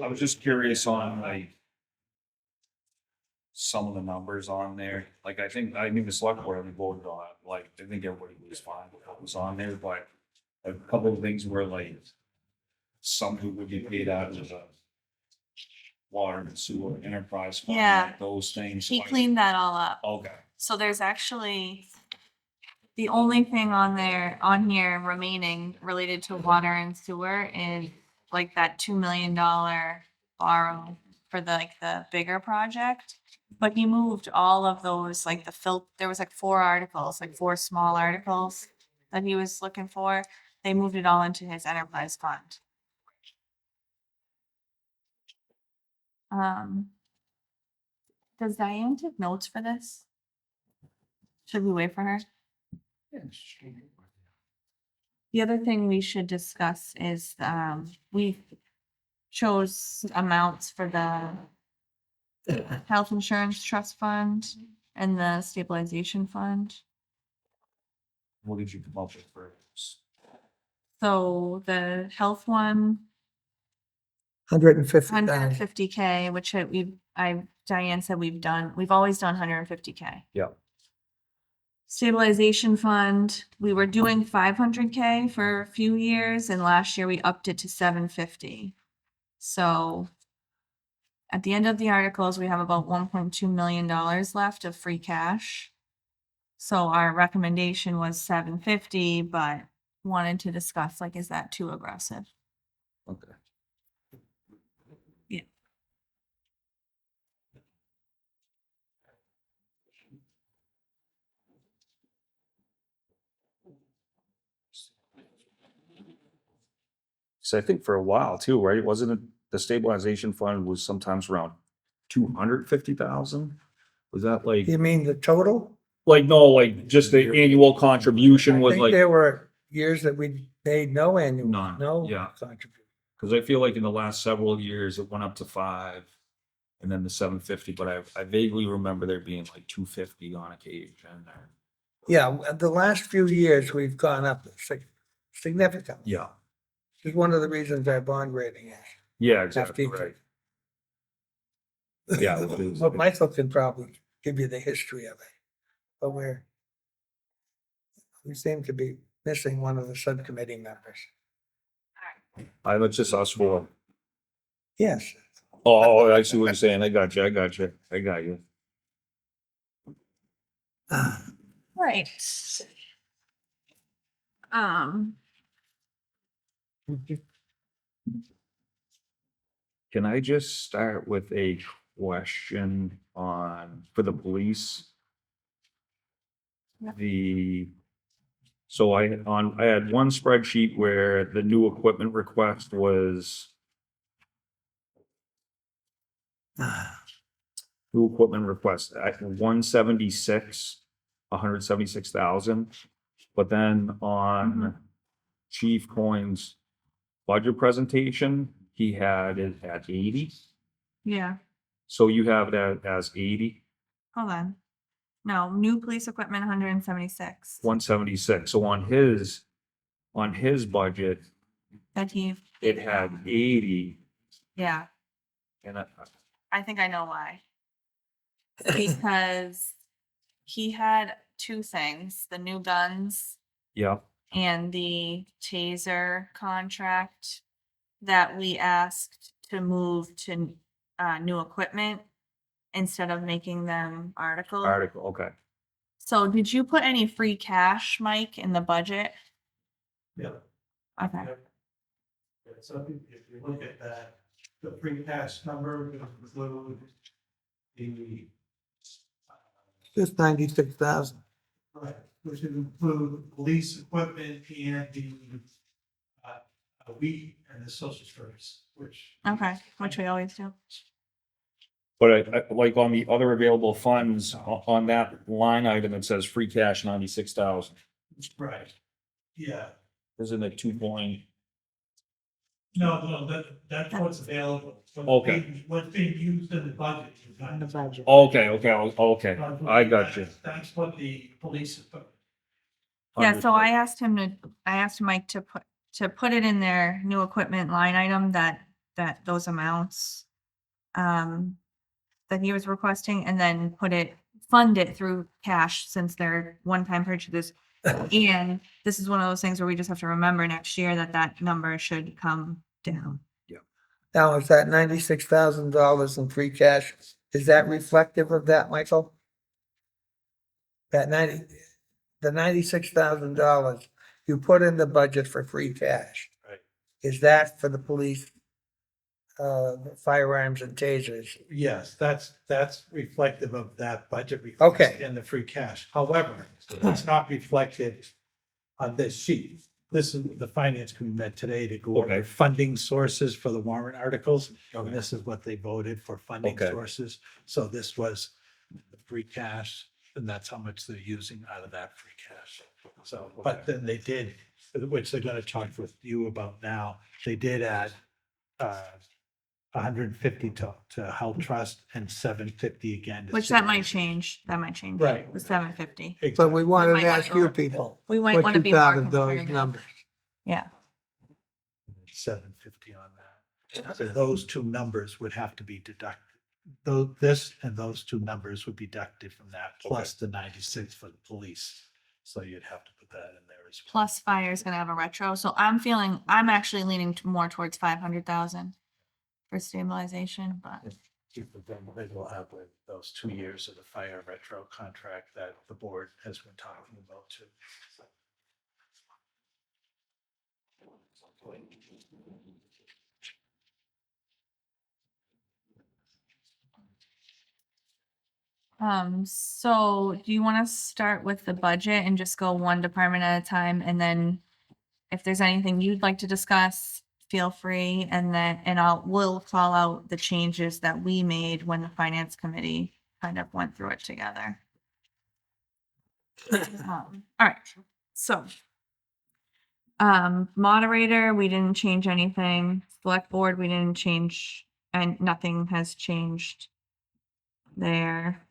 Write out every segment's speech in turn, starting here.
I was just curious on like some of the numbers on there. Like I think the select board only voted on it. Like I think everybody was fine with what was on there, but a couple of things were like some who would get paid out of the water and sewer enterprise fund, Yeah. like those things. He cleaned that all up. Okay. So there's actually the only thing on here remaining related to water and sewer is like that $2 million borrow for the bigger project. But he moved all of those, like there was like 4 articles, like 4 small articles that he was looking for. They moved it all into his enterprise fund. Does Diane take notes for this? Should we wait for her? The other thing we should discuss is, we chose amounts for the health insurance trust fund and the stabilization fund. What did you come up with for this? So the health one, 150,000. 150K, which Diane said we've always done 150K. Yeah. Stabilization fund, we were doing 500K for a few years, and last year we upped it to 750. So at the end of the articles, we have about $1.2 million left of free cash. So our recommendation was 750, but wanted to discuss, like, is that too aggressive? Okay. Yeah. So I think for a while too, right? Wasn't it the stabilization fund was sometimes around 250,000? Was that like You mean the total? no, like just the annual contribution I was think like, there were years that we paid no annual, None, no yeah. contribution. because I feel like in the last several years it went up to 5 and then the 750, but I vaguely remember there being like 250 on occasion. Yeah, the last few years, we've gone up significantly. Yeah. This is one of the reasons our bond rating is. Yeah, exactly. FD. Right. Yeah. it is. But Michael can probably give you the history of it. But we seem to be missing one of the subcommittee members. It's just us 4. Yes. Oh, I see what you're saying. I got you. Right. Can I just start with a question for the police? Yeah. So I had one spreadsheet where the new equipment request was new equipment request at 176,000. But then on Chief Coyne's budget presentation, he had it at 80. Yeah. So you have that as 80, Hold on. No, new police equipment, 176. 176. So on his budget, That he, it had 80. yeah, And I think I know why. Because he had 2 things, the new guns yeah, and the taser contract that we asked to move to new equipment instead of making them articles. okay. So did you put any free cash, Mike, in the budget? Yeah. Okay. Yeah, so if you look at that, the free cash number would include the. Just 96,000. Right, which would include police equipment and the weed and the social service, which. Okay, which we always do. But I like on the other available funds on that line item, it says free cash 96,000. Right, yeah, Isn't it 2 point? no, that's what's available. Okay. What's being used in the budget. is not- The budget. Okay. I got you. That's what the police equipment. Yeah, so I asked Mike to put it in their new equipment line item that those amounts that he was requesting, and then fund it through cash since they're one-time purchases. And this is one of those things where we just have to remember next year that number should come down. Now, is that $96,000 in free cash? Is that reflective of that, Michael? The $96,000 you put in the budget for free cash. Right. Is that for the police, firearms and tasers? Yes, that's reflective of that budget Okay. request in the free cash. However, it's not reflected on this sheet. This is the finance committee met today to go over Okay. funding sources for the warrant articles. And this is what they voted for funding Okay. sources. So this was the free cash, and that's how much they're using out of that free cash. So, but then they did, which they're gonna talk with you about now, they did add 150 to health trust and 750 again. to Which that city. might change. That might change. Right. The 750. But we wanted might to wanna ask go- you people. We might what want to you be thought more of those conservative. numbers. Yeah. 750 on that. So those two numbers would have to be deducted. Though this and those two numbers would be deducted from that, plus the 96 for the police. So you'd have to put that in there as well. Plus fire is gonna have a retro, so I'm actually leaning more towards 500,000 for stabilization, but They will have with those 2 years of the fire retro contract that the board has been talking about too. so do you want to start with the budget and just go one department at a time, and then if there's anything you'd like to discuss, feel free, and we'll call out the changes that we made when the finance committee kind of went through it together. All right, so moderator, we didn't change anything. Select board, we didn't change, and nothing has changed there.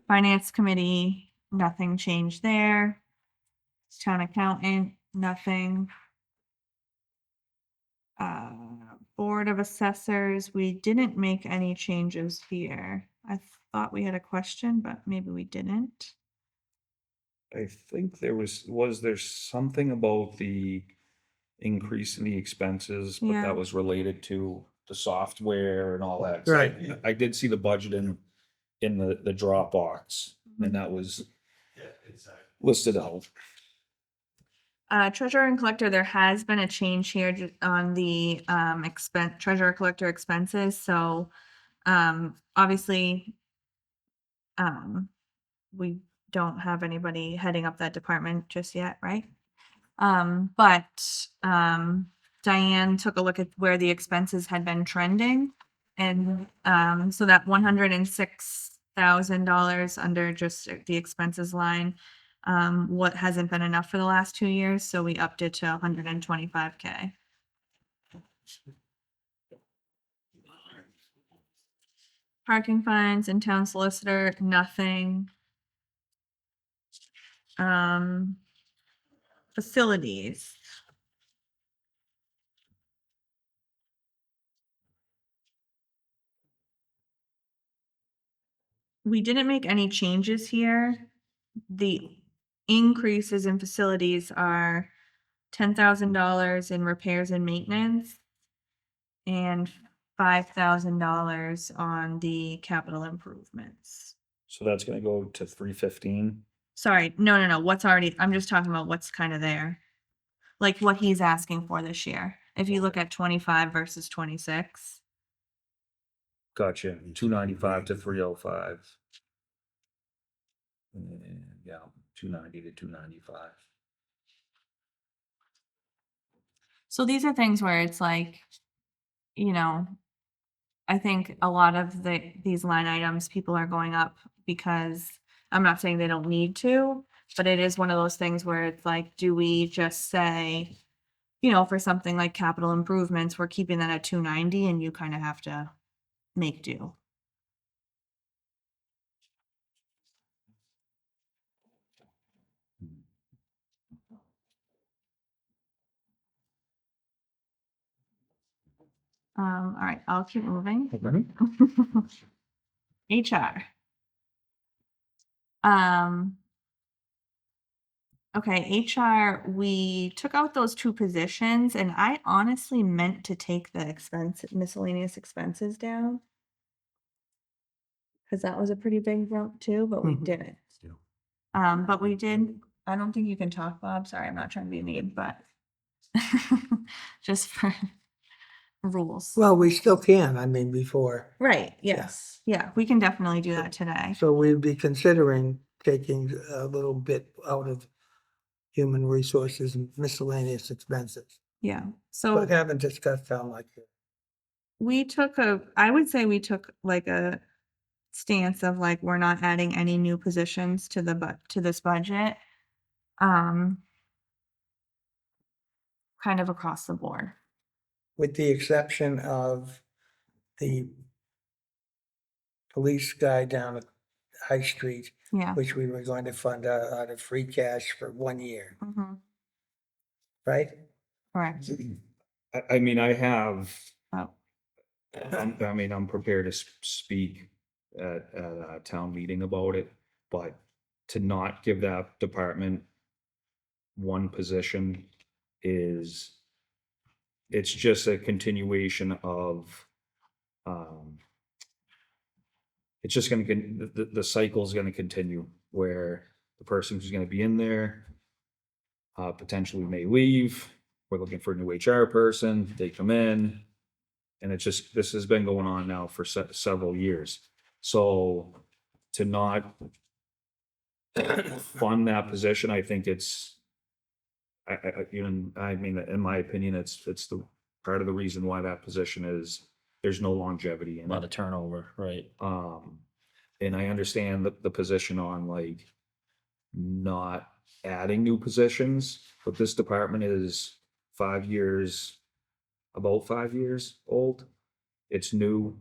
Finance committee, nothing changed there. Town accountant, nothing. Board of assessors, we didn't make any changes here. I thought we had a question, but maybe we didn't. I think there something about the increase in the expenses, but Yeah. that was related to the software and all that. So Right. I did see the budget in the Dropbox, and that was Yeah, exactly. listed out. Treasurer and collector, there has been a change here on the treasurer collector expenses, so obviously we don't have anybody heading up that department just yet, right? But Diane took a look at where the expenses had been trending, and so that $106,000 under just the expenses line, what hasn't been enough for the last 2 years, so we upped it to 125K. Parking fines and town solicitor, nothing. Facilities. We didn't make any changes here. The increases in facilities are $10,000 in repairs and maintenance and $5,000 on the capital improvements. So that's gonna go to 315. Sorry, no, I'm just talking about what's kind of there. Like what he's asking for this year. If you look at 25 versus 26. Gotcha. 295 to 305. And yeah, 290 to 295. So these are things where it's like, I think a lot of these line items, people are going up because I'm not saying they don't need to, but it is one of those things where it's like, do we just say, for something like capital improvements, we're keeping that at 290 and you kind of have to make do. All right, I'll keep moving. HR. Okay, HR, we took out those two positions and I honestly meant to take the miscellaneous expenses down. Cause that was a pretty big jump too, but we Mhm. didn't. Yeah. But we did, I don't think you can talk, Bob. Sorry, I'm not trying to be mean, but just for rules. Well, we still can, I mean, before. Right, yes. Yeah, we can definitely do that today. So we'd be considering taking a little bit out of human resources and miscellaneous expenses. Yeah. But So haven't discussed how much. I would say we took like a stance of like, we're not adding any new positions to to this budget. Um, kind of across the board. With the exception of the police guy down at High Street, Yeah. which we were going to fund out of free cash for 1 year, Mhm. right? Correct. I mean, I have, Oh, I mean, I'm prepared to speak at a town meeting about it, but to not give that department one position is, it's just a continuation of, it's just gonna, the cycle's gonna continue where the person who's gonna be in there potentially may leave. We're looking for a new HR person, they come in, and it's just, this has been going on now for several years. So to not fund that position, I think it's, I mean, in my opinion, it's the part of the reason why that position is, there's no longevity A in lot it. of turnover, right? And I understand the position on like not adding new positions, but this department is 5 years, about 5 years old. It's new.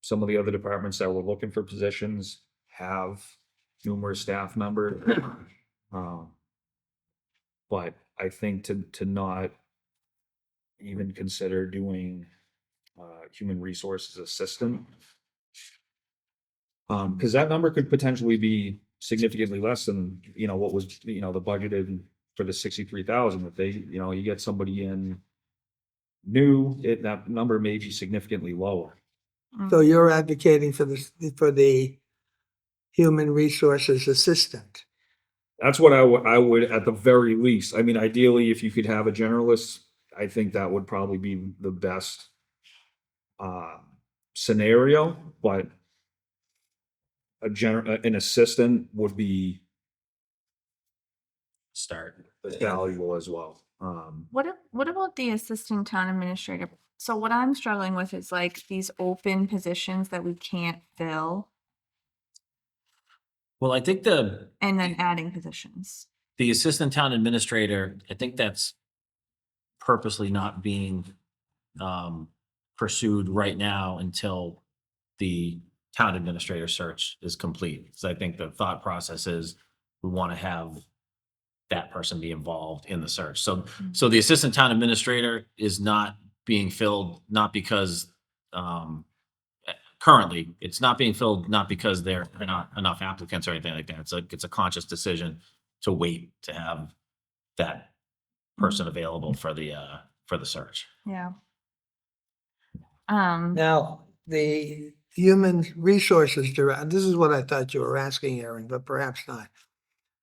Some of the other departments that were looking for positions have numerous staff members. But I think to not even consider doing human resources assistant, because that number could potentially be significantly less than, what was, the budgeted for the 63,000. If they, you get somebody in new, that number may be significantly lower. So you're advocating for the human resources assistant. That's what I would at the very least. I mean, ideally, if you could have a generalist, I think that would probably be the best scenario, but an assistant would be Start. valuable as well. What about the assistant town administrator? So what I'm struggling with is like these open positions that we can't fill Well, I think and then adding positions. the assistant town administrator, I think that's purposely not being pursued right now until the town administrator search is complete. So I think the thought process is we want to have that person be involved in the search. So the assistant town administrator is not being filled, not because currently it's not being filled, not because there are not enough applicants or anything like that. It's a conscious decision to wait to have that person available for the search. Yeah. Now, the human resources director, this is what I thought you were asking, Aaron, but perhaps not.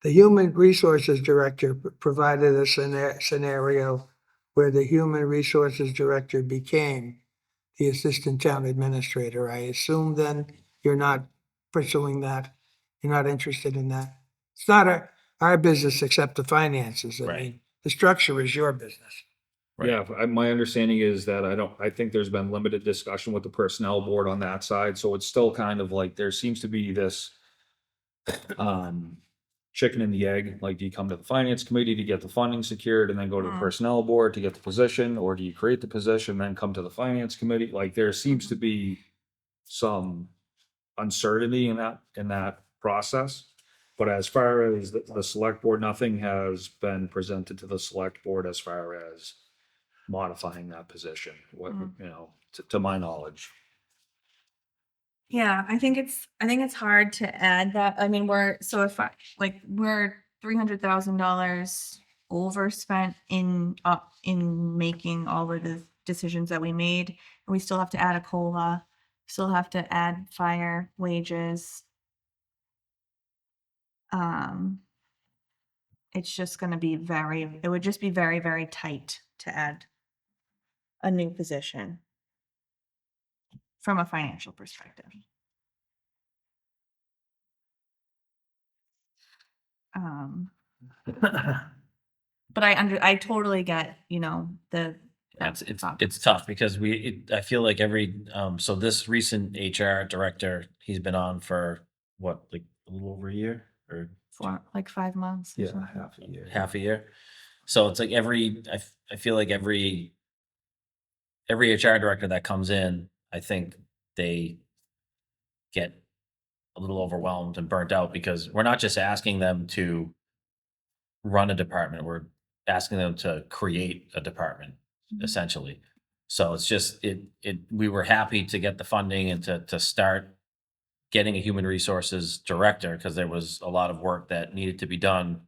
The human resources director provided a scenario where the human resources director became the assistant town administrator. I assume then you're not pursuing that. You're not interested in that. It's not our business except the finances. I Right. mean, the structure is your business. Right. Yeah, my understanding is that I think there's been limited discussion with the personnel board on that side, so it's still kind of like, there seems to be this chicken and the egg, like, do you come to the finance committee to get the funding secured and then go to the personnel board to get the position, or do you create the position, then come to the finance committee? Like, there seems to be some uncertainty in that process. But as far as the select board, nothing has been presented to the select board as far as modifying that position, what, Mm. you know, to my knowledge. Yeah, I think it's hard to add that. I mean, we're $300,000 overspent in making all of the decisions that we made. And we still have to add a COLA, still have to add fire wages. Um, it's just gonna be it would just be very, very tight to add a new position from a financial perspective. Um, but I totally get, It's tough because I feel like so this recent HR director, he's been on for what, like a little over a year or for like 5 months. Or Yeah, something. half a year. half a year. So it's like I feel like every HR director that comes in, I think they get a little overwhelmed and burnt out because we're not just asking them to run a department, we're asking them to create a department essentially. So it's just we were happy to get the funding and to start getting a human resources director because there was a lot of work that needed to be done.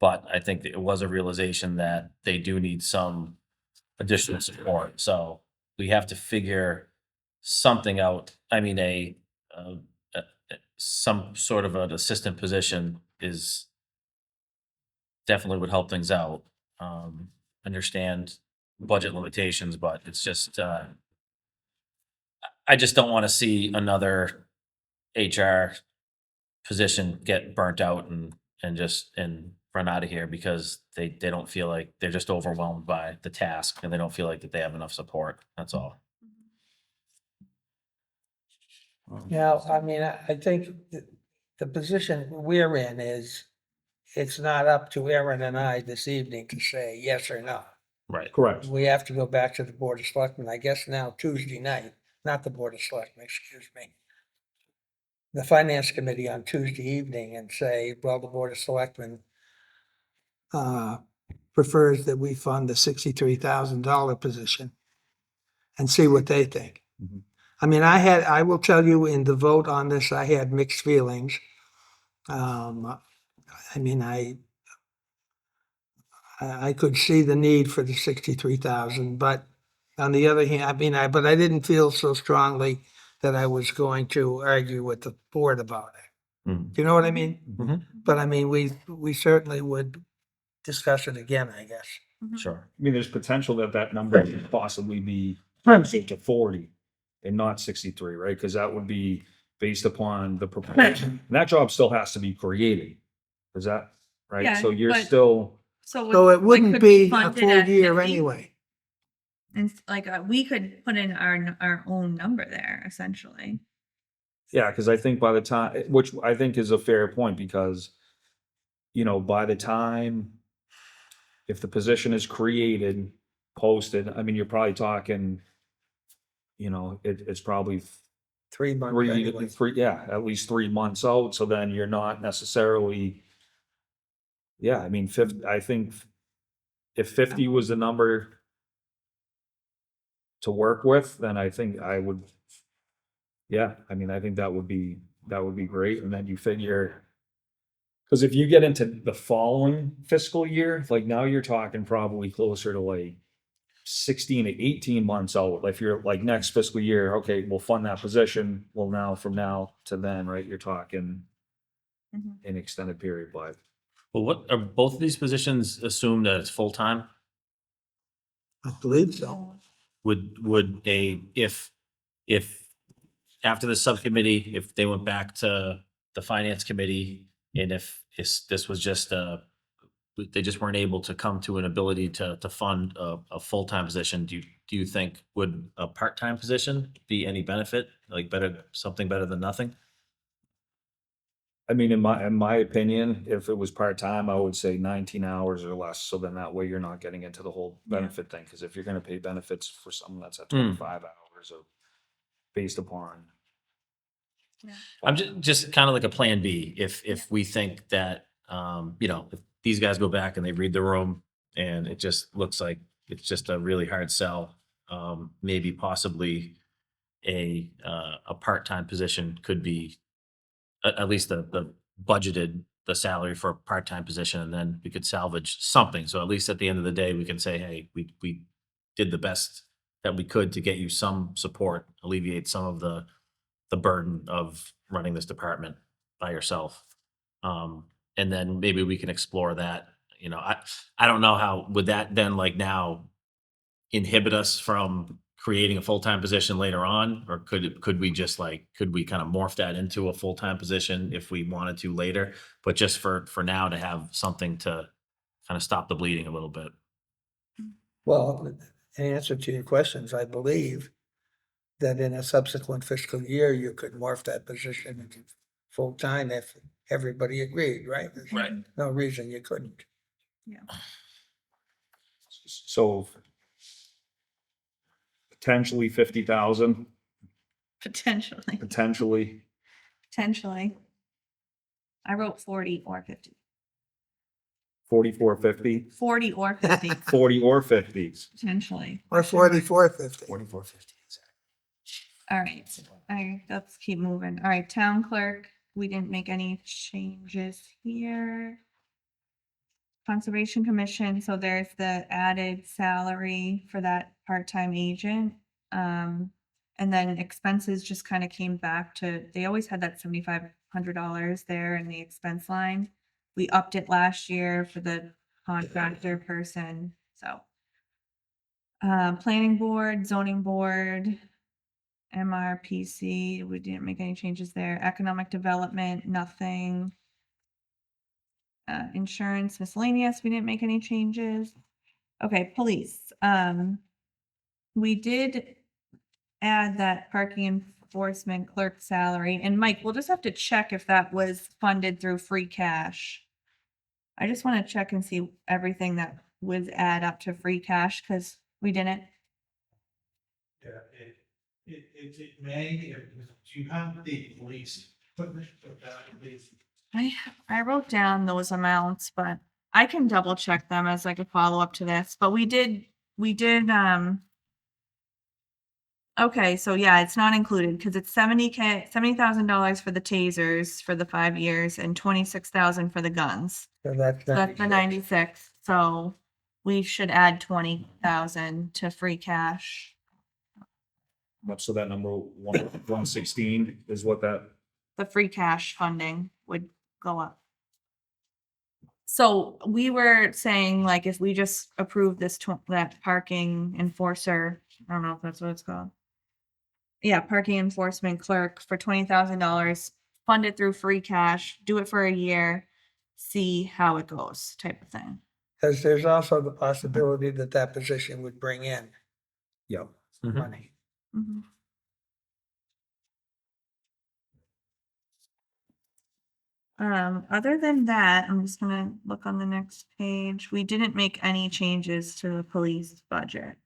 But I think that it was a realization that they do need some additional support. So we have to figure something out. I mean, uh, some sort of an assistant position is definitely would help things out. Understand budget limitations, but it's just, I just don't want to see another HR position get burnt out and run out of here because they don't feel like they're just overwhelmed by the task and they don't feel like that they have enough support. That's all. Now, I mean, I think the position we're in is, it's not up to Aaron and I this evening to say yes or no. Right. Correct. We have to go back to the Board of Selectmen, I guess now Tuesday night, not the Board of Selectmen, excuse me. The Finance Committee on Tuesday evening and say, well, the Board of Selectmen prefers that we fund the $63,000 position and see what they think. Mhm. I mean, I will tell you in the vote on this, I had mixed feelings. I mean, I could see the need for the 63,000, but on the other hand, but I didn't feel so strongly that I was going to argue with the board about it. Mhm. Do you know what I mean? Mhm. But I mean, we certainly would discuss it again, I guess. Sure. I mean, there's potential that number could possibly be closer to 40 and not 63, right? Because that would be based upon the proposal. And that job still has to be created. Is that right? Yeah, So you're but- still, So it wouldn't could we be a fund it full at year 50? anyway. And we could put in our own number there essentially. yeah, because I think by the time, which I think is a fair point because, by the time, if the position is created, posted, I mean, you're probably talking, it's probably 3 months anyway. at least 3 months out. So then you're not necessarily, I mean, I think if 50 was the number to work with, then I think I would, I mean, I think that would be great. And then you figure, because if you get into the following fiscal year, like now you're talking probably closer to like 16 to 18 months out. If you're like next fiscal year, okay, we'll fund that position. Well, now from now to then, right, you're talking Mhm. an extended period, but Well, what are both of these positions assumed that it's full-time? I believe so. Would if after the subcommittee, if they went back to the finance committee and if this was just they just weren't able to come to an ability to fund a full-time position, do you think would a part-time position be any benefit? Like something better than nothing? I mean, in my opinion, if it was part-time, I would say 19 hours or less. So then that way you're not getting into the whole benefit thing. Because if you're gonna pay benefits for someone that's at 25 hours of based upon. I'm just kind of like a plan B. If we think that, if these guys go back and they read the room and it just looks like it's just a really hard sell. Maybe possibly a part-time position could be at least the budgeted, the salary for a part-time position, and then we could salvage something. So at least at the end of the day, we can say, hey, we did the best that we could to get you some support, alleviate some of the burden of running this department by yourself. And then maybe we can explore that. You know, I don't know how, would that then like now inhibit us from creating a full-time position later on? Or could we just like, could we kind of morph that into a full-time position if we wanted to later? But just for now to have something to kind of stop the bleeding a little bit. Well, in answer to your questions, I believe that in a subsequent fiscal year, you could morph that position into full-time if everybody agreed, right? There's Right. No reason you couldn't. So potentially 50,000, Potentially, potentially. potentially. I wrote 40 or 50. 44, 50, 40 or 50, 40 or 50s. potentially. Or 4450. 44, 50, exactly. All right, let's keep moving. All right, town clerk, we didn't make any changes here. Conservation Commission, so there's the added salary for that part-time agent. And then expenses just kind of came back to, they always had that $7,500 there in the expense line. We upped it last year for the contractor person, so. Planning board, zoning board, MRPC, we didn't make any changes there. Economic development, nothing. Insurance miscellaneous, we didn't make any changes. Okay, police, we did add that parking enforcement clerk salary, and Mike, we'll just have to check if that was funded through free cash. I just want to check and see everything that would add up to free cash, because we didn't. Yeah, it may, do you have the police equipment for that, please? I wrote down those amounts, but I can double check them as like a follow-up to this, but we did, okay, so yeah, it's not included because it's $70,000 for the tasers for the 5 years and 26,000 for the guns. So that's So that's the 96. So we should add 20,000 to free cash. So that number 116 is what that, The free cash funding would go up. So we were saying like if we just approve this that parking enforcer, I don't know if that's what it's called. Yeah, parking enforcement clerk for $20,000, fund it through free cash, do it for a year, see how it goes, type of thing. Because there's also the possibility that that position would bring in yeah. money. Mhm. Other than that, I'm just gonna look on the next page. We didn't make any changes to the police budget.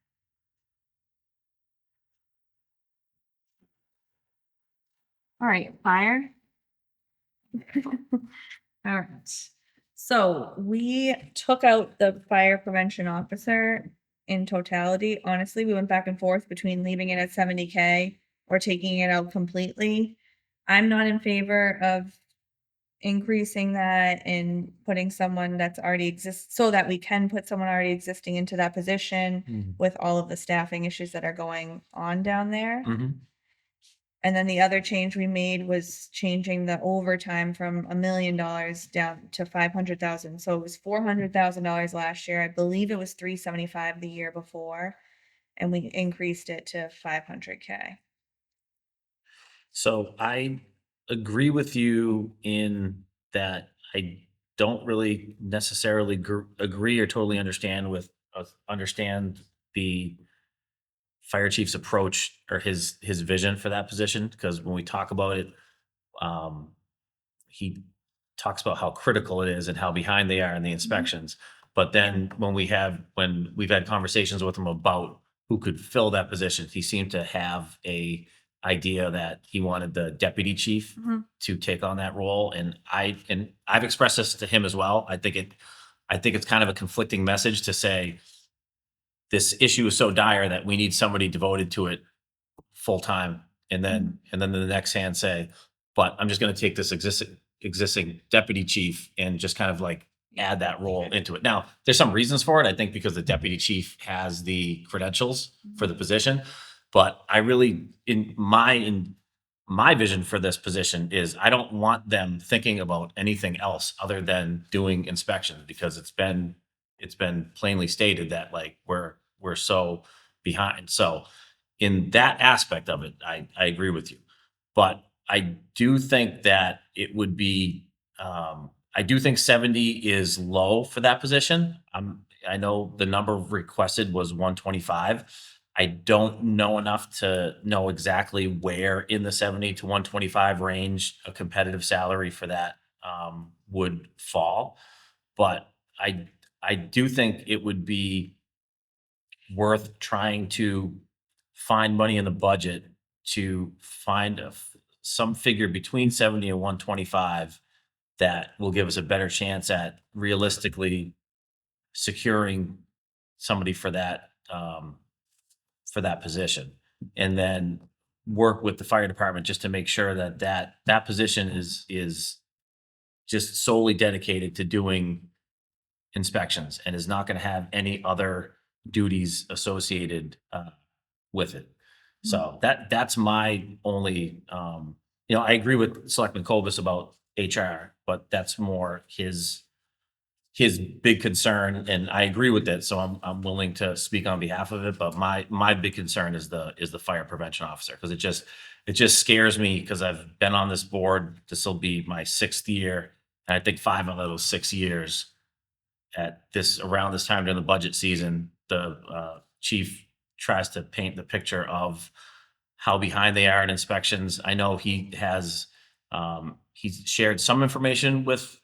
All right, fire. All right. So we took out the fire prevention officer in totality. Honestly, we went back and forth between leaving it at 70K or taking it out completely. I'm not in favor of increasing that and putting someone that's already exists so that we can put someone already existing into that position with all of the staffing issues that are going on down there. And then the other change we made was changing the overtime from $1 million down to 500,000. So it was $400,000 last year. I believe it was 375 the year before, and we increased it to 500K. So I agree with you in that I don't really necessarily agree or totally understand the fire chief's approach or his vision for that position. Because when we talk about it, he talks about how critical it is and how behind they are in the inspections. But then when we've had conversations with him about who could fill that position, he seemed to have a idea that he wanted the deputy chief to take on that role. And I've expressed this to him as well. I think it's kind of a conflicting message to say, this issue is so dire that we need somebody devoted to it full time. And then the next hand say, but I'm just going to take this existing deputy chief and just kind of like add that role into it. Now, there's some reasons for it. I think because the deputy chief has the credentials for the position, but I really, in my vision for this position is I don't want them thinking about anything else other than doing inspections, because it's been plainly stated that like we're so behind. So in that aspect of it, I agree with you. But I do think that it would be, I do think 70 is low for that position. I know the number requested was 125. I don't know enough to know exactly where in the 70 to 125 range a competitive salary for that would fall. But I do think it would be worth trying to find money in the budget to find some figure between 70 and 125 that will give us a better chance at realistically securing somebody for that position, and then work with the fire department just to make sure that that position is just solely dedicated to doing inspections and is not going to have any other duties associated with it. So that's my only, I agree with Selectman Kovas about HR, but that's more his big concern, and I agree with it. So I'm willing to speak on behalf of it. But my big concern is the fire prevention officer, because it just scares me, because I've been on this board. This will be my 6th year, and I think 5 of those 6 years around this time during the budget season, the chief tries to paint the picture of how behind they are in inspections. I know he has he's shared some information with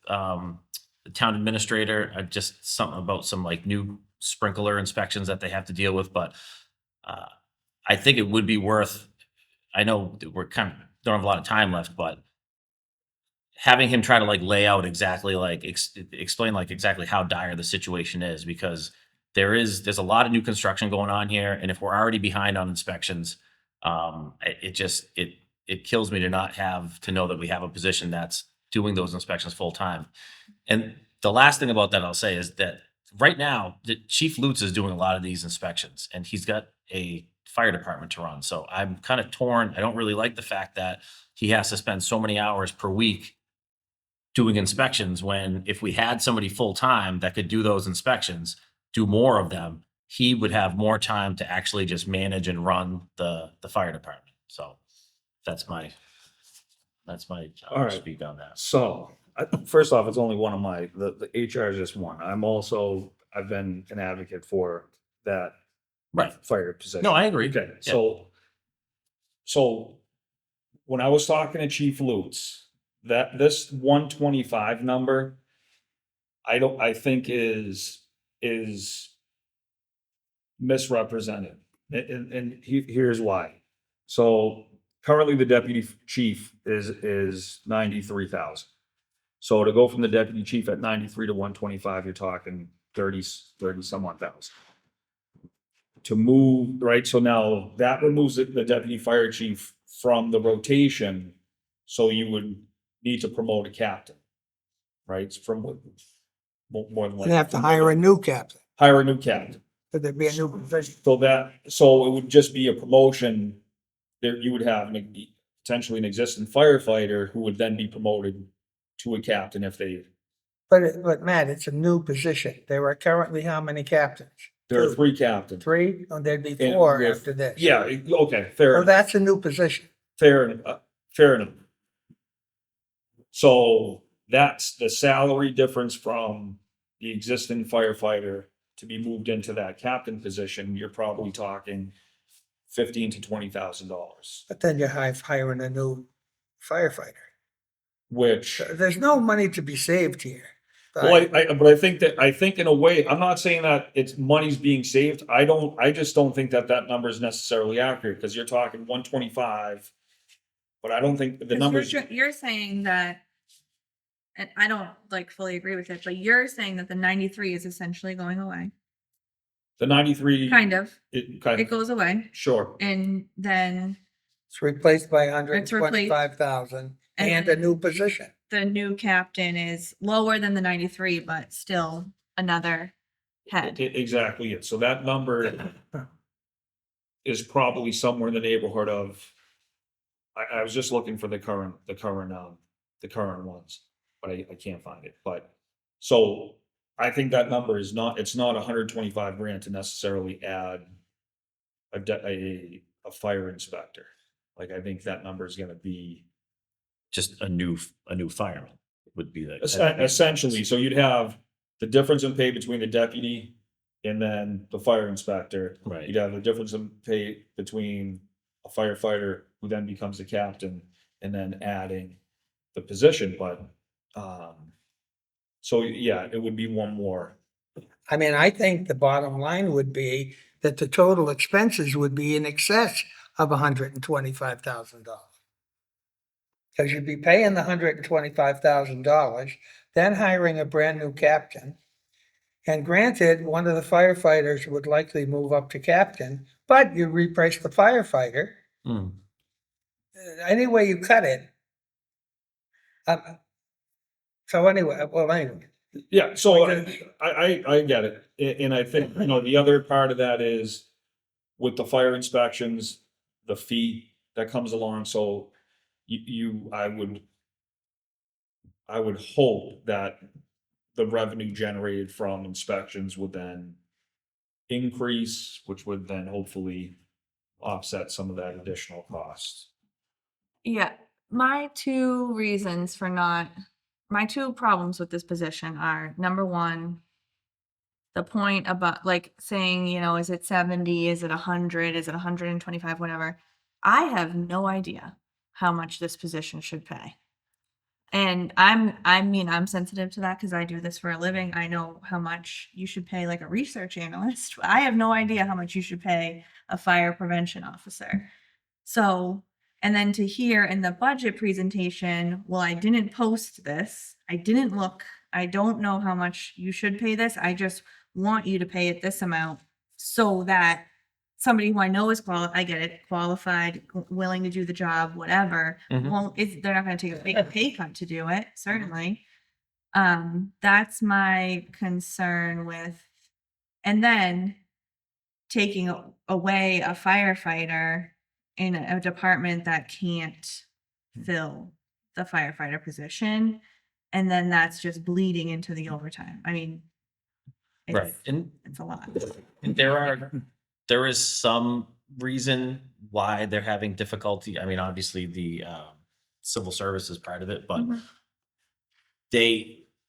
the town administrator, just something about some like new sprinkler inspections that they have to deal with. But I think it would be worth, I know that we're kind of don't have a lot of time left, but having him try to like lay out exactly like explain like exactly how dire the situation is, because there's a lot of new construction going on here, and if we're already behind on inspections, it kills me to not have to know that we have a position that's doing those inspections full time. And the last thing about that I'll say is that right now, Chief Lutz is doing a lot of these inspections, and he's got a fire department to run. So I'm kind of torn. I don't really like the fact that he has to spend so many hours per week doing inspections, when if we had somebody full time that could do those inspections, do more of them, he would have more time to actually just manage and run the fire department. So that's my All right. speak on that. So, first off, it's only one of the HR is just one. I've been an advocate for that Right. fire position. No, I agree. Okay, Yeah. so when I was talking to Chief Lutz, this 125 number, I think is misrepresented. And here's why. So currently the deputy chief is 93,000. So to go from the deputy chief at 93 to 125, you're talking 30 some odd thousand. To move, right? So now that removes the deputy fire chief from the rotation. So you would need to promote a captain, right? It's from more than You'd have to hire a new captain. hire a new captain. Could there be a new position? So it would just be a promotion. There, you would have potentially an existing firefighter who would then be promoted to a captain if they. But Matt, it's a new position. There are currently how many captains? There are 3 captains. 3? Oh, there'd be And 4 with- after this. Yeah, okay, fair So enough. that's a new position. Fair enough. Fair enough. So that's the salary difference from the existing firefighter to be moved into that captain position. You're probably talking $15,000 to $20,000, But then you're hiring a new firefighter. which. There's no money to be saved here. Well, but I think in a way, I'm not saying that it's money's being saved. I just don't think that number is necessarily accurate, because you're talking 125. But I don't think the 'Cause numbers, you're saying that, and I don't like fully agree with it, but you're saying that the 93 is essentially going away. The 93. kind of. It kind It of, goes away sure. and then It's replaced by 125,000 It's replaced. and a new position. the new captain is lower than the 93, but still another head. Exactly it. So that number is probably somewhere in the neighborhood of, I was just looking for the current ones, but I can't find it. But so I think that number is not, it's not 125 grand to necessarily add a fire inspector. Like, I think that number is gonna be Just a new fireman would be the. essentially, so you'd have the difference in pay between the deputy and then the fire inspector. Right. You'd have the difference in pay between a firefighter who then becomes the captain and then adding the position, but, so yeah, it would be one more. I mean, I think the bottom line would be that the total expenses would be in excess of $125,000. Because you'd be paying the $125,000, then hiring a brand new captain. And granted, one of the firefighters would likely move up to captain, but you replace the firefighter. Hmm. Any way you cut it. So anyway, Yeah, so I get it. And I think, the other part of that is with the fire inspections, the fee that comes along, so I would hope that the revenue generated from inspections would then increase, which would then hopefully offset some of that additional cost. Yeah, my two problems with this position are, number one, the point about like saying, is it 70, is it 100, is it 125, whatever. I have no idea how much this position should pay. And I'm sensitive to that because I do this for a living. I know how much you should pay like a research analyst. I have no idea how much you should pay a fire prevention officer. So, and then to hear in the budget presentation, well, I didn't post this. I didn't look. I don't know how much you should pay this. I just want you to pay it this amount so that somebody who I know is qualified, willing to do the job, whatever, Mhm. they're not going to take a big pay cut to do it, certainly. That's my concern with, and then taking away a firefighter in a department that can't fill the firefighter position. And then that's just bleeding into the overtime. I mean, Right. And it's a lot. there is some reason why they're having difficulty. I mean, obviously the civil service is part of it, but Mhm.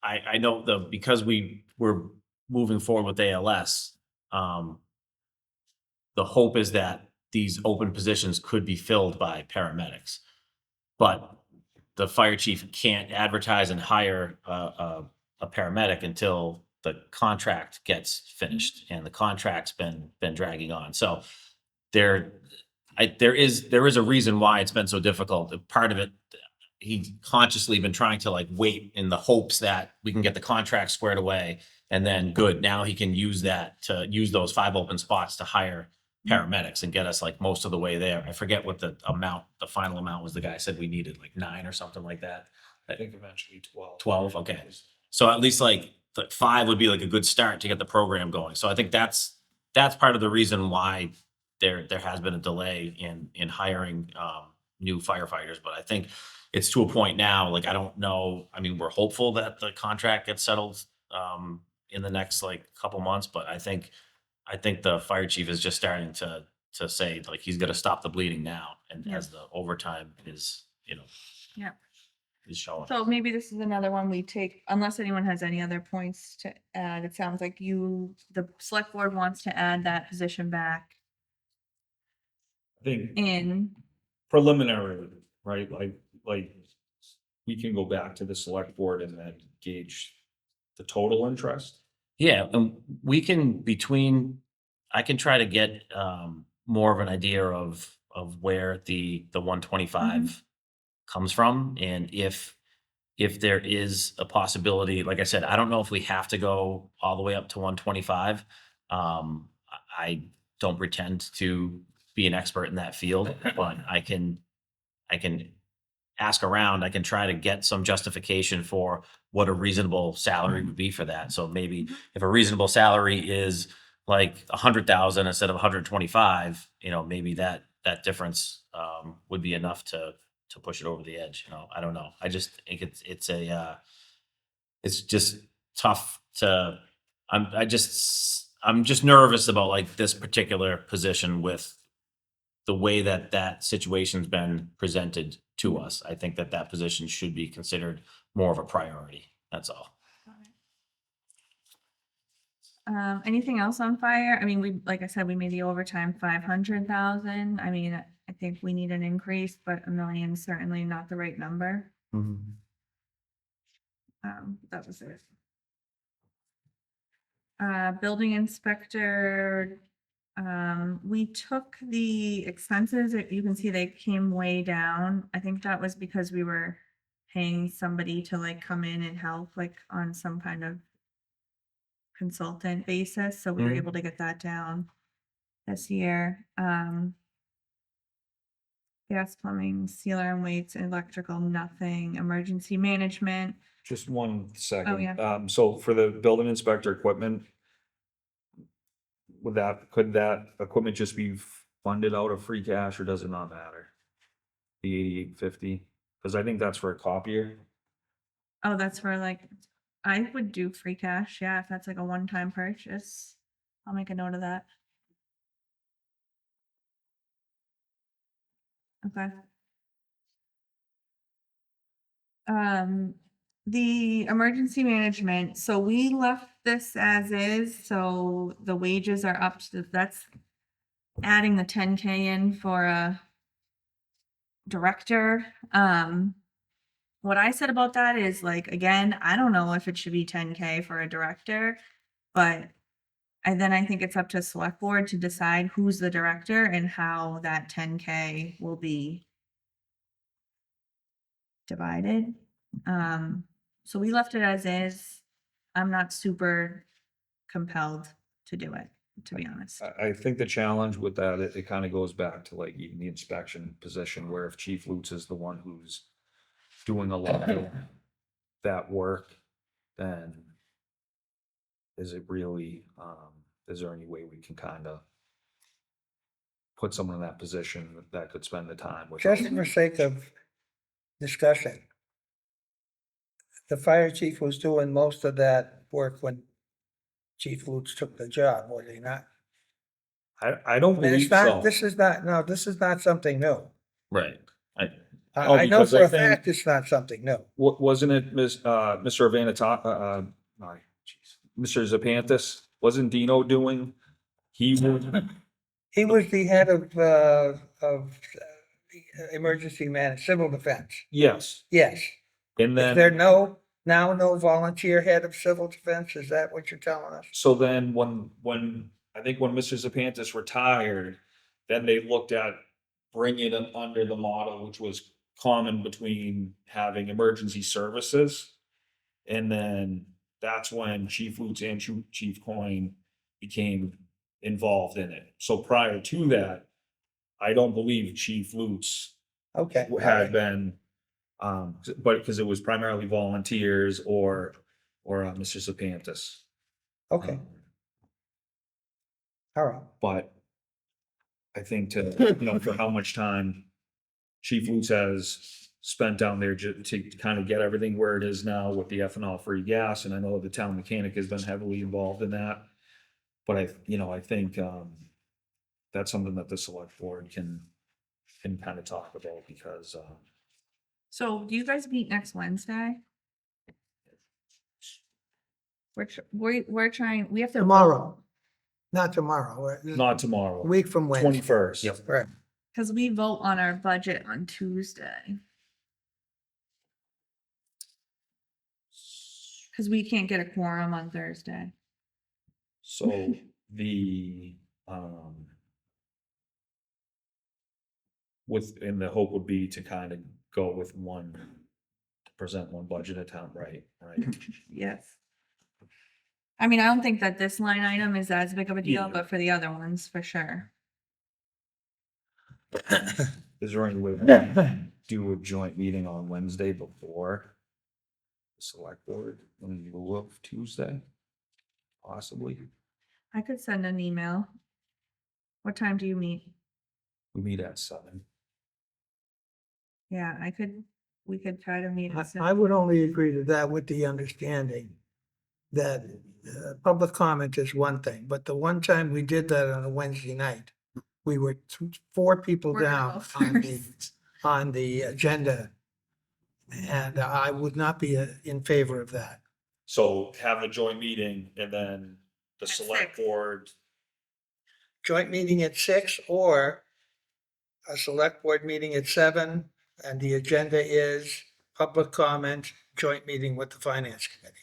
I know because we were moving forward with ALS, the hope is that these open positions could be filled by paramedics. But the fire chief can't advertise and hire a paramedic until the contract gets finished, and the contract's been dragging on. So there is a reason why it's been so difficult. Part of it, he's consciously been trying to like wait in the hopes that we can get the contract squared away, and then good, now he can use those 5 open spots to hire paramedics and get us like most of the way there. I forget what the final amount was. The guy said we needed like 9 or something like that. I think eventually 12. 12, okay. So at least like the 5 would be like a good start to get the program going. So I think that's part of the reason why there has been a delay in hiring new firefighters. But I think it's to a point now, like I don't know. I mean, we're hopeful that the contract gets settled in the next like couple months, but I think the fire chief is just starting to say like he's gonna stop the bleeding now, and Yeah. as the overtime is, Yeah. is showing. So maybe this is another one we take, unless anyone has any other points to add. It sounds like the select board wants to add that position back I think in. preliminary, right? Like we can go back to the select board and then gauge the total interest. Yeah, and we can I can try to get more of an idea of where the 125 comes from, and if there is a possibility, like I said, I don't know if we have to go all the way up to 125. I don't pretend to be an expert in that field, but I can ask around. I can try to get some justification for what a reasonable salary would be for that. So maybe if a reasonable salary is like 100,000 instead of 125, maybe that difference would be enough to push it over the edge. I don't know. I just think it's just tough to. I'm just nervous about like this particular position with the way that that situation's been presented to us. I think that that position should be considered more of a priority. That's all. Anything else on fire? I mean, like I said, we made the overtime 500,000. I mean, I think we need an increase, but 1 million is certainly not the right number. That was it. Building inspector, we took the expenses, you can see they came way down. I think that was because we were paying somebody to like come in and help like on some kind of consultant basis, so we were Mhm. able to get that down this year. Gas, plumbing, sealer and weights, electrical, nothing, emergency management. Just 1 second. yeah. So for the building inspector equipment, could that equipment just be funded out of free cash, or does it not matter? The 8850, because I think that's for a copier. Oh, that's for like, I would do free cash, yeah, if that's like a one-time purchase. I'll make a note of that. Okay. The emergency management, so we left this as is, so the wages are up to, that's adding the 10K in for a director. What I said about that is like, again, I don't know if it should be 10K for a director, but then I think it's up to select board to decide who's the director and how that 10K will be divided. So we left it as is. I'm not super compelled to do it, to be honest. I think the challenge with that, it kind of goes back to like even the inspection position, where if Chief Lutz is the one who's doing a lot of that work, then is it really, is there any way we can kind of put someone in that position that could spend the time with? Just for sake of discussion, the fire chief was doing most of that work when Chief Lutz took the job, was he not? I don't I mean, believe it's not, so. this is not, no, this is not something new. Right. Oh, I know because for I a think- fact it's not something new. Wasn't it Mr. Vanata, Mr. Zapantis, wasn't Dino doing? He was, He was the head of emergency civil defense. yes, Yes. and Is there then, no volunteer head of civil defense? Is that what you're telling us? so then when, I think when Mr. Zapantis retired, then they looked at bringing it under the model, which was common between having emergency services. And then that's when Chief Lutz and Chief Coyne became involved in it. So prior to that, I don't believe Chief Lutz Okay. had been, but because it was primarily volunteers or Mr. Zapantis. Okay, all right. But I think for how much time Chief Lutz has spent down there to kind of get everything where it is now with the ethanol-free gas, and I know the town mechanic has been heavily involved in that. But I think, that's something that the select board can kind of talk about, because, So do you guys meet next Wednesday? We're trying, we have to. Tomorrow, not tomorrow, not tomorrow, a week from Wednesday. 21st. Yep. Right. Because we vote on our budget on Tuesday. Because we can't get a quorum on Thursday. So the, and the hope would be to kind of go with present one budget at a time, right? Yes. I mean, I don't think that this line item is as big of a deal, Yeah. but for the other ones, for sure. Is there any way we can do a joint meeting on Wednesday before the select board in lieu of Tuesday? Possibly. I could send an email. What time do you meet? We meet at 7. Yeah, we could try to meet at I would only agree to that with the understanding that public comment is one thing, but the one time we did that on a Wednesday night, we were 4 people We're gonna down go on the, first. on the agenda. And I would not be in favor of that. So have a joint meeting and then the At select 6. board, Joint meeting at 6 or a select board meeting at 7, and the agenda is public comment, joint meeting with the finance committee.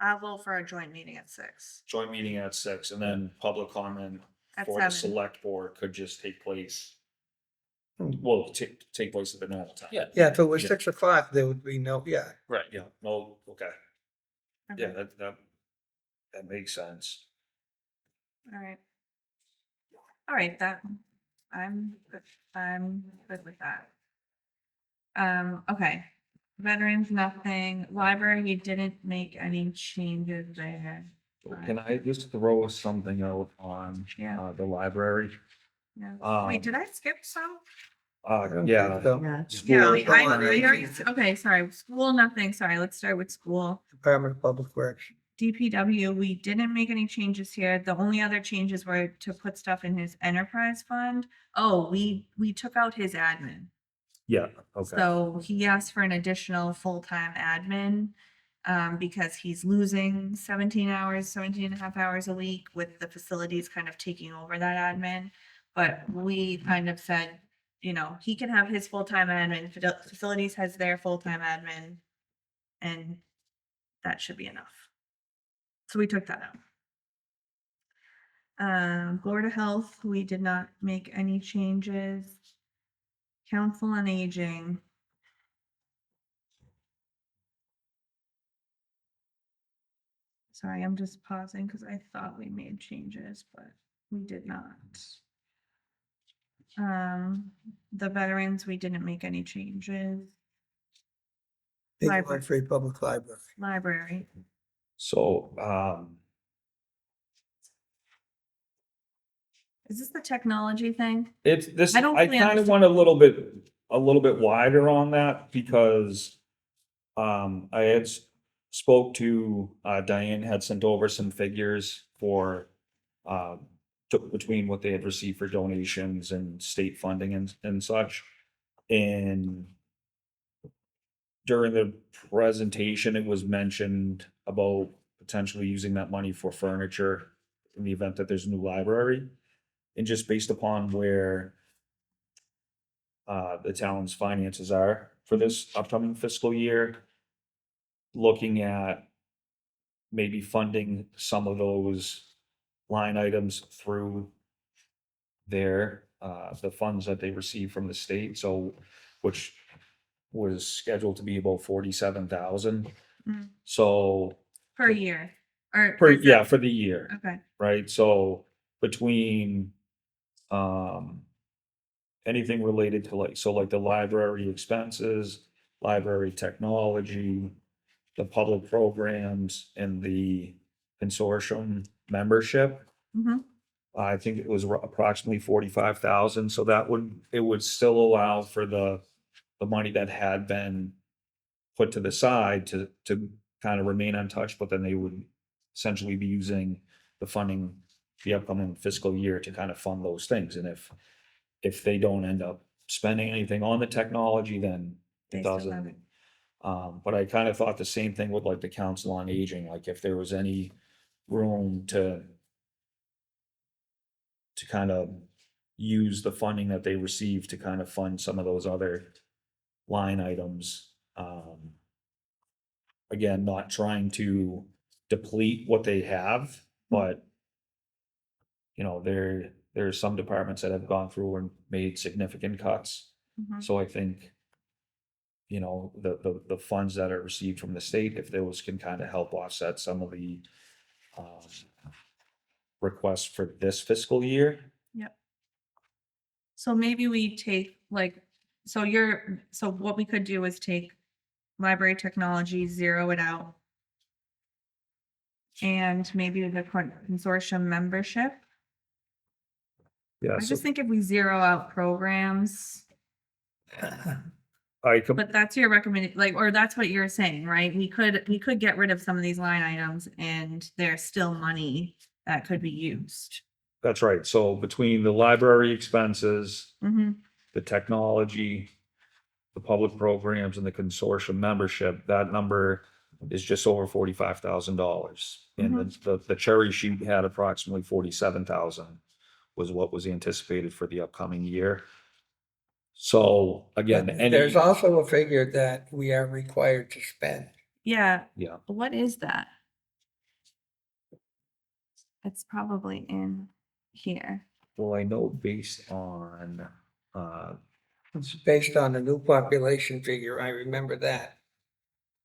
I'll vote for a joint meeting at 6. joint meeting at 6, and then public comment At for the 7. select board could just take place. Hmm. Well, take place at the normal time. Yeah. Yeah, if it was Yeah. 6 o'clock, there would be no, yeah. Right, yeah, no, okay, yeah, Okay. that makes sense. All right. All right, I'm good with that. Okay. Veterans, nothing. Library, you didn't make any changes there. Can I just throw something out on Yeah. the library? Yeah. Wait, did I skip some? Yeah. So, Yeah, School. I already, okay, sorry, school, nothing, sorry, let's start with school. Department of Public Works. DPW, we didn't make any changes here. The only other changes were to put stuff in his enterprise fund. Oh, we took out his admin. Yeah, okay, So he asked for an additional full-time admin, because he's losing 17 and a half hours a week with the facilities kind of taking over that admin. But we kind of said, you know, he can have his full-time admin, facilities has their full-time admin, and that should be enough. So we took that out. Board of Health, we did not make any changes. Council on Aging. Sorry, I'm just pausing because I thought we made changes, but we did not. The veterans, we didn't make any changes. Big Library. one, Free Public Library. Library, so, is this the technology thing? it's this, I don't I fully kind of understand. went a little bit wider on that because I had spoke to, Diane had sent over some figures for, between what they had received for donations and state funding and such. And during the presentation, it was mentioned about potentially using that money for furniture in the event that there's a new library. And just based upon where the town's finances are for this upcoming fiscal year, looking at maybe funding some of those line items through the funds that they receive from the state, so, which was scheduled to be about 47,000. Mm. So, Per year, or? yeah, for the year, Okay, right? So between, anything related to like the library expenses, library technology, the public programs and the consortium membership, mm-hmm, I think it was approximately 45,000, so it would still allow for the money that had been put to the side to kind of remain untouched, but then they would essentially be using the funding the upcoming fiscal year to kind of fund those things, and if they don't end up spending anything on the technology, then They it still have doesn't. it. But I kind of thought the same thing with like the Council on Aging, like if there was any room to kind of use the funding that they receive to kind of fund some of those other line items. Again, not trying to deplete what they have, but you know, there's some departments that have gone through and made significant cuts. Mhm. So I think you know, the funds that are received from the state, if those can kind of help offset some of the requests for this fiscal year. So maybe we take like, so what we could do is take library technology, zero it out. And maybe the consortium membership. Yeah, I so just think if we zero out programs, I could, but that's your recommendation, like, or that's what you're saying, right? We could get rid of some of these line items and there's still money that could be used. that's right. So between the library expenses, Mm-hmm. the technology, the public programs and the consortium membership, that number is just over $45,000. And the cherry sheet had approximately 47,000 was what was anticipated for the upcoming year. So again, There's also a figure that we are required to spend. Yeah. yeah, What is that? It's probably in here. well, I know based on, It's based on the new population figure. I remember that.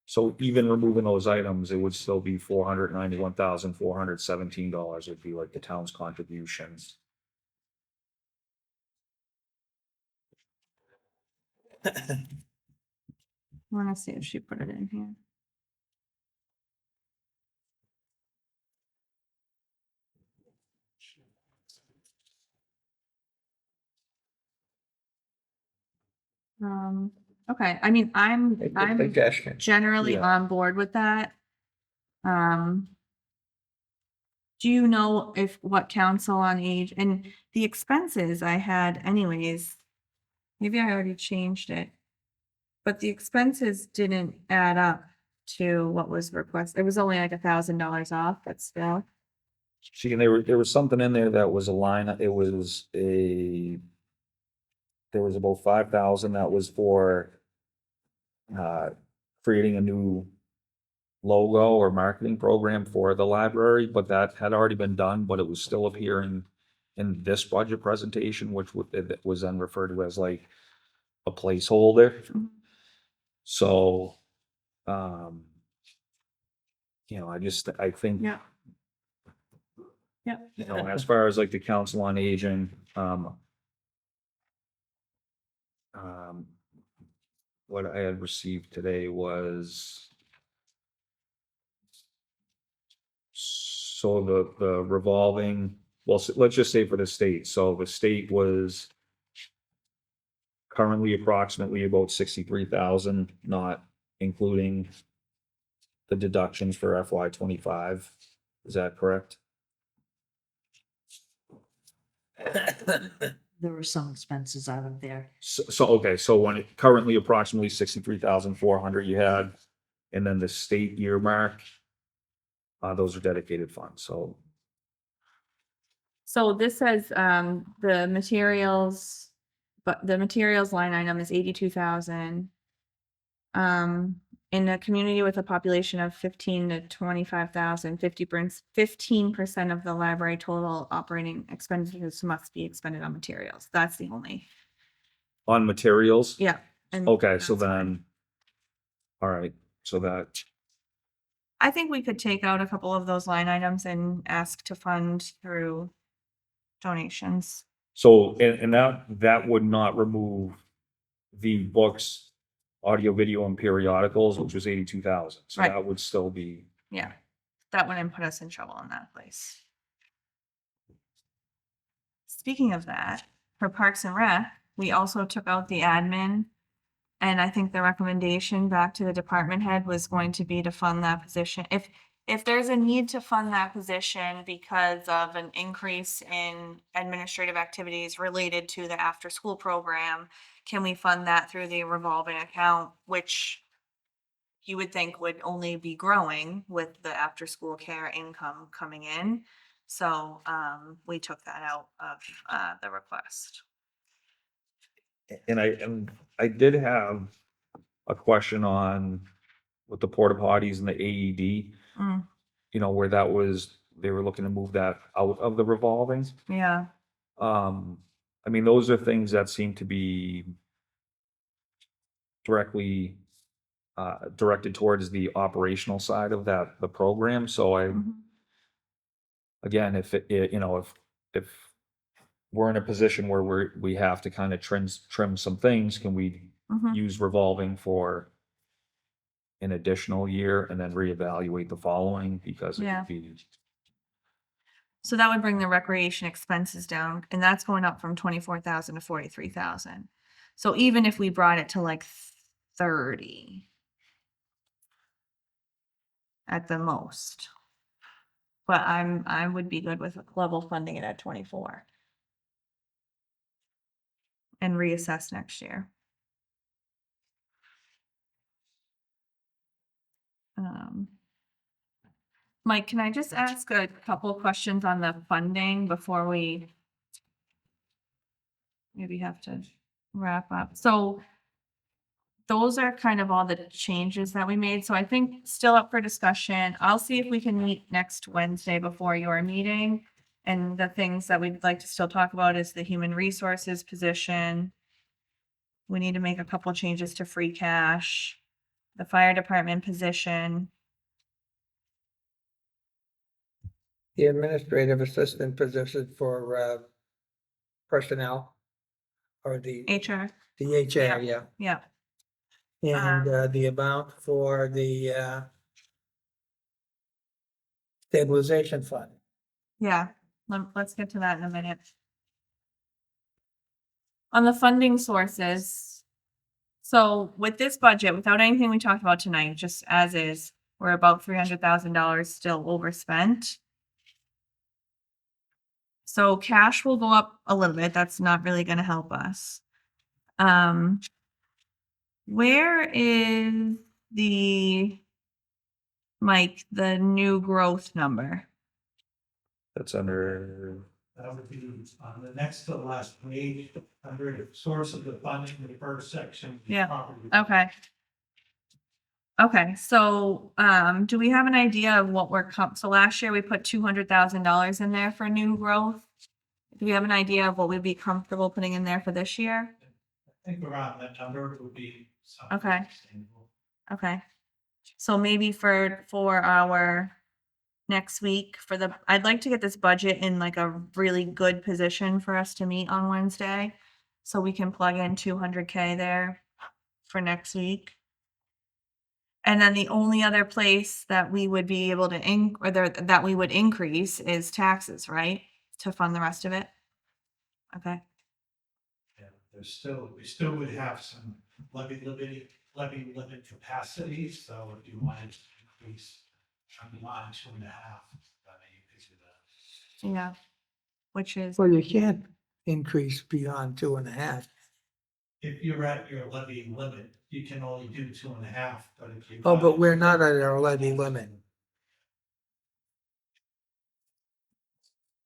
so even removing those items, it would still be $491,417 would be like the town's contributions. I want to see if she put it in here. Okay, I mean, I'm Suggestion. generally Yeah. on board with that. Do you know if what council on age and the expenses I had anyways, maybe I already changed it. But the expenses didn't add up to what was requested. It was only like $1,000 off, but still. See, and there was something in there that was a line, there was about 5,000 that was for creating a new logo or marketing program for the library, but that had already been done, but it was still appearing in this budget presentation, which it was then referred to as like a placeholder. Mhm. So, you know, I think, Yeah. Yeah. you know, as far as like the council on aging, what I had received today was, so the revolving, well, let's just say for the state, so the state was currently approximately about 63,000, not including the deductions for FY 25. Is that correct? There were some expenses out of there. So okay, so when it currently approximately 63,400 you had, and then the state earmark, those are dedicated funds, so. So this says, the materials, but the materials line item is 82,000. In a community with a population of 15 to 25,000, 15% of the library total operating expenditures must be expended on materials. That's the only, On materials? yeah. and Okay, so that's fine. then, all right, so that, I think we could take out a couple of those line items and ask to fund through donations. so, and that would not remove the books, audio, video, and periodicals, which was 82,000, so Right. that would still be, Yeah, that wouldn't put us in trouble in that place. Speaking of that, for Parks and Rec, we also took out the admin. And I think the recommendation back to the department head was going to be to fund that position. If there's a need to fund that position because of an increase in administrative activities related to the after-school program, can we fund that through the revolving account, which you would think would only be growing with the after-school care income coming in? So, we took that out of, the request. and I did have a question on with the porta potties and the AED, Mm, you know, where that was, they were looking to move that out of the revolving. yeah, I mean, those are things that seem to be directly directed towards the operational side of the program. So Mhm. again, if you know, if we're in a position where we have to kind of trim some things, can we Mhm. use revolving for an additional year and then reevaluate the following because it Yeah. would be. So that would bring the recreation expenses down, and that's going up from 24,000 to 43,000. So even if we brought it to like 30 at the most. But I would be good with level funding it at 24 and reassess next year. Mike, can I just ask a couple questions on the funding before we maybe have to wrap up? So those are kind of all the changes that we made. So I think still up for discussion. I'll see if we can meet next Wednesday before your meeting. And the things that we'd like to still talk about is the human resources position. We need to make a couple changes to free cash, the fire department position. The administrative assistant position for personnel or the HR, HR, yeah. yeah. And the amount for the stabilization fund. Yeah, let's get to that in a minute. On the funding sources, so with this budget, without anything we talked about tonight, just as is, we're about $300,000 still overspent. So cash will go up a little bit. That's not really gonna help us. Where is Mike, the new growth number? That's under, That would be on the next to the last page, under the source of the funding, the first section. Yeah. property. Okay. Okay, so, do we have an idea of what so last year we put $200,000 in there for new growth? Do we have an idea of what we'd be comfortable putting in there for this year? I think around that number would be something Okay. sustainable. Okay. So maybe for our next week I'd like to get this budget in like a really good position for us to meet on Wednesday. So we can plug in 200K there for next week. And then the only other place that we would be able to that we would increase is taxes, right? To fund the rest of it. Okay. Yeah, we still would have some levy limit capacity, so if you wanted to increase from line 2.5, then you could do that. Yeah. Which is, Well, you can't increase beyond 2.5. If you're at your levy limit, you can only do 2.5, but if you. Oh, but we're not at our levy limit.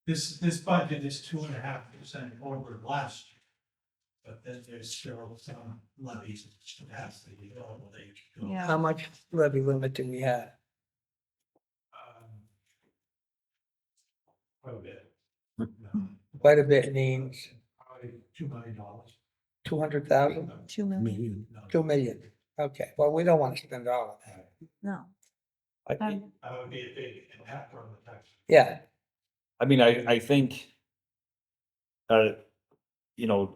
This budget is 2.5% over last year. But then there's still some levies capacity available that you can go. Yeah. How much levy limit do we have? Quite a bit. Quite a bit means Probably $2 million. 200,000, 2 million. 2 million. Okay, well, we don't want to spend all of that. No. I Um, That would be a big impact on the tax. Yeah, mean, I think, you know,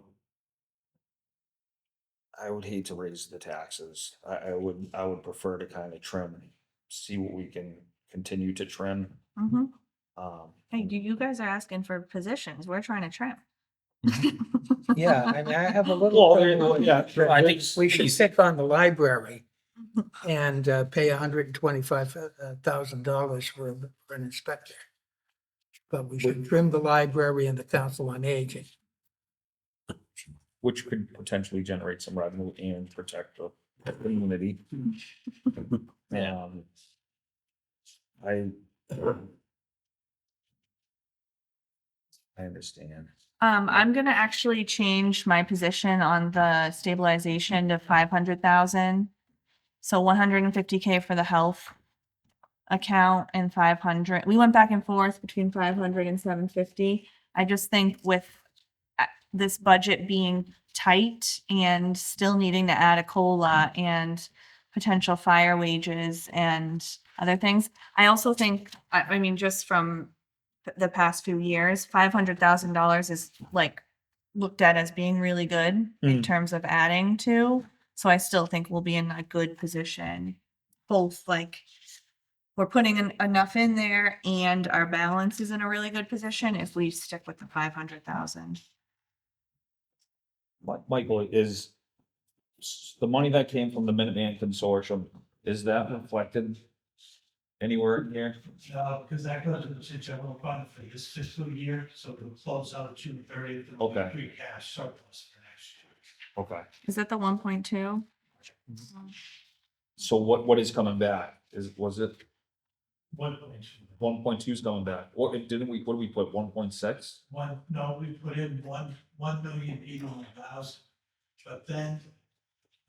I would hate to raise the taxes. I would prefer to kind of trim, see what we can continue to trim. Mm-hmm. Um, Hey, you guys are asking for positions. We're trying to trim. yeah, and I have a little. well, yeah, sure. I think We should pick on the library and pay $125,000 for an inspector. But we should trim the library and the council on aging. which could potentially generate some revenue and protect the community. I understand. I'm gonna actually change my position on the stabilization to 500,000. So 150K for the health account and 500. We went back and forth between 500 and 750. I just think with this budget being tight and still needing to add a COLA and potential fire wages and other things. I also think, I mean, just from the past few years, $500,000 is like looked at as being really good in terms of adding to. So I still think we'll be in a good position, both like we're putting enough in there and our balance is in a really good position if we stick with the 500,000. Michael, is the money that came from the Minuteman Consortium, is that reflected anywhere in here? No, because that goes into the general fund for this fiscal year, so it'll close out June 30th. and Okay. Free cash surplus for next year. Okay, Is that the 1.2? so what is coming back? Was it 1.2. 1.2 is coming back? Or didn't we, what did we put, 1.6? No, we put in 1,081,000, but then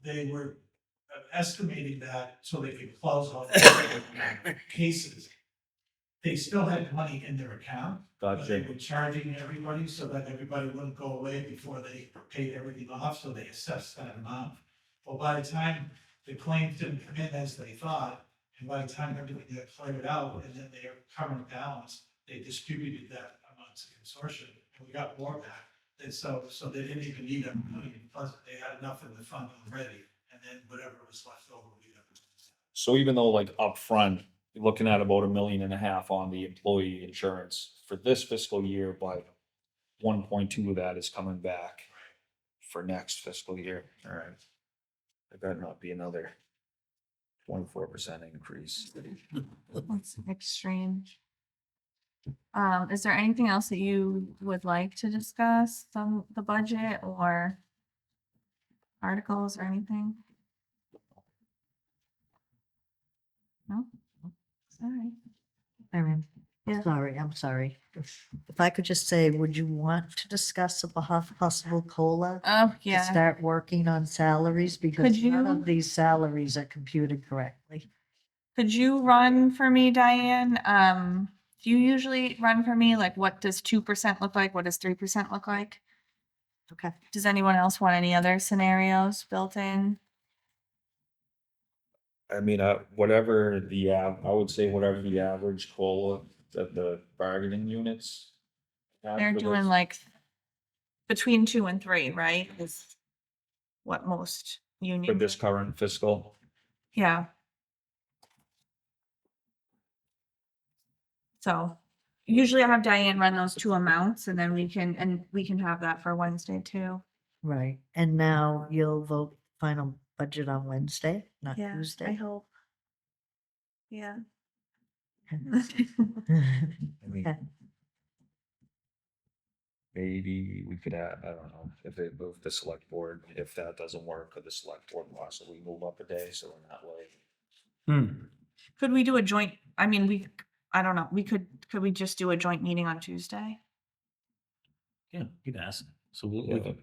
they were estimating that so they could close out cases. They still had money in their account, but they Gotcha. were charging everybody so that everybody wouldn't go away before they paid everything off, so they assessed that amount. Well, by the time the claims didn't come in as they thought, and by the time everything got cleared out and then their current balance, they distributed that amount to consortium, and we got more back. And so they didn't even need a million, plus they had enough in the fund already, and then whatever was left over, we got. So even though like upfront, you're looking at about $1.5 million on the employee insurance for this fiscal year, but 1.2 of that is coming back for next fiscal year. All right. There better not be another 24% increase. That's extreme. Is there anything else that you would like to discuss on the budget or articles or anything? No? All right. Erin, Yeah. I'm sorry. If I could just say, would you want to discuss a possible COLA? Oh, To yeah. start working on salaries because Could none you- of these salaries are computed correctly. Could you run for me, Diane? Do you usually run for me? Like, what does 2% look like? What does 3% look like? Okay. Does anyone else want any other scenarios built in? I mean, I would say whatever the average COLA that the bargaining units have They're for doing this. like between 2 and 3, right? Is what most For unions. this current fiscal. Yeah. So usually I have Diane run those two amounts and then we can have that for Wednesday too. Right. And now you'll vote final budget on Wednesday, not Yeah, I Tuesday. hope. Yeah. I mean, Okay. maybe we could add, I don't know, if they move the select board, if that doesn't work, could the select board possibly move up a day, so in that way. Could we do a joint, I mean, I don't know, could we just do a joint meeting on Tuesday? Yeah, you can ask. So Yeah.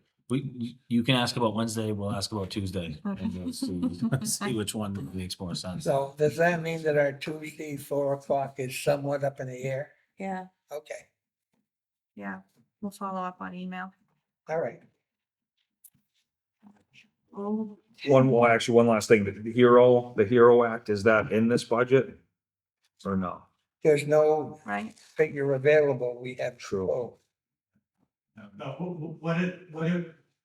you can ask about Wednesday, we'll ask about Tuesday. And we'll see which one makes more sense. So does that mean that our Tuesday 4 o'clock is somewhat up in the air? Yeah, Okay, yeah. We'll follow up on email. all right. Oh, One last thing, the Hero Act, is that in this budget? Or no? There's no right. figure available. We have. True. Oh, No, what it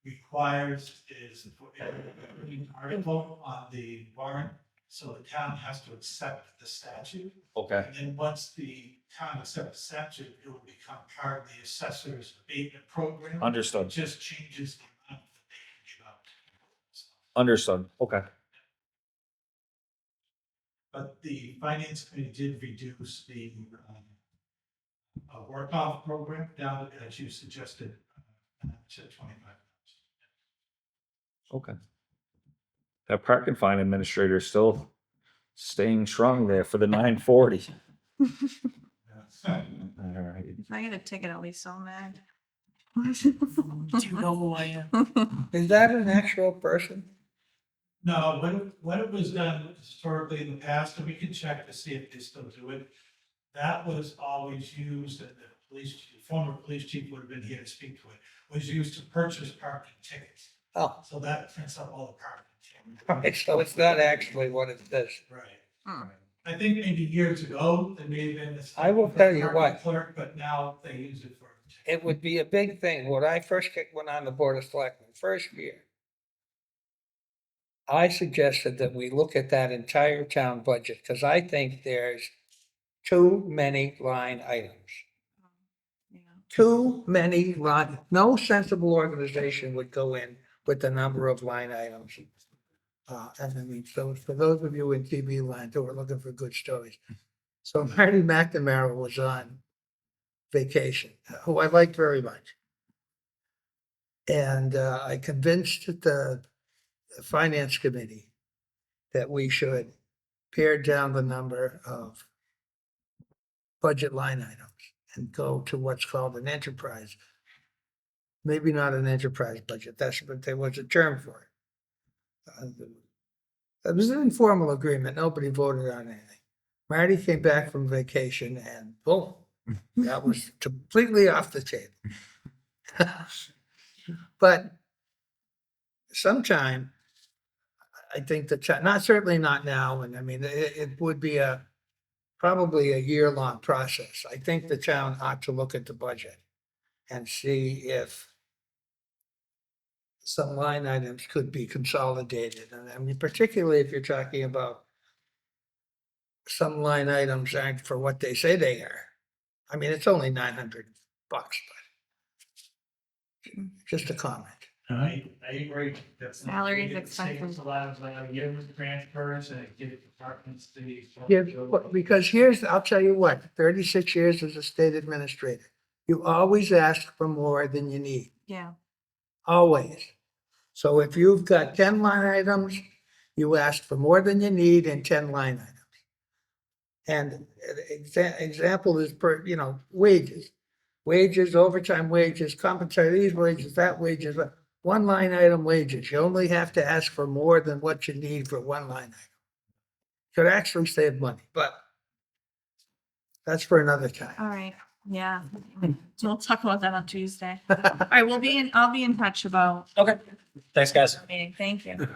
requires is an article on the warrant, so the town has to accept the statute. Okay, And then once the town accepts the statute, it will become part of the assessor's abatement program. It understood, just changes the amount that they can give out. So, understood, okay. but the finance committee did reduce the work-off program down, as you suggested, to 25,000. Okay. That park and fine administrator is still staying strong there for the 940. All right. If I get a ticket, I'll be so mad. Do you know who I am? is that an actual person? No, when it was done historically in the past, and we can check to see if they still do it, that was always used, and the former police chief would have been here to speak to it, was used to purchase parking tickets. Oh, So that prints up all the parking tickets. all right, so it's not actually what it says. Right. Hmm. I think maybe years ago, there may have been this. I will tell you what. Clerk, but now they use it for. It would be a big thing. When I first went on the Board of Selectmen, first year, I suggested that we look at that entire town budget, because I think there's too many line items. Yeah. Too many line, no sensible organization would go in with the number of line items. And I mean, so for those of you in TV land who are looking for good stories. So Marty McNamara was on vacation, who I like very much. And I convinced the finance committee that we should pare down the number of budget line items and go to what's called an enterprise. Maybe not an enterprise budget, but there was a term for it. It was an informal agreement, nobody voted on anything. Marty came back from vacation and boom, that was completely off the table. But sometime, I think certainly not now, and I mean, it would be probably a year-long process. I think the town ought to look at the budget and see if some line items could be consolidated. And I mean, particularly if you're talking about some line items aren't for what they say they are. I mean, it's only $900, but just a comment. I agree. That's- Salaries, it expenses. saves a lot of years transfers and it gives departments the. Yeah, because I'll tell you what, 36 years as a state administrator, you always ask for more than you need. Yeah. Always. So if you've got 10 line items, you ask for more than you need in 10 line items. And example is wages, overtime wages, compensatory, these wages, that wages, one line item wages. You only have to ask for more than what you need for one line item. Could actually save money, but that's for another time. All right. Yeah. So we'll talk about that on Tuesday. All right. I'll be in touch about Okay. Thanks, guys. the meeting. Thank you.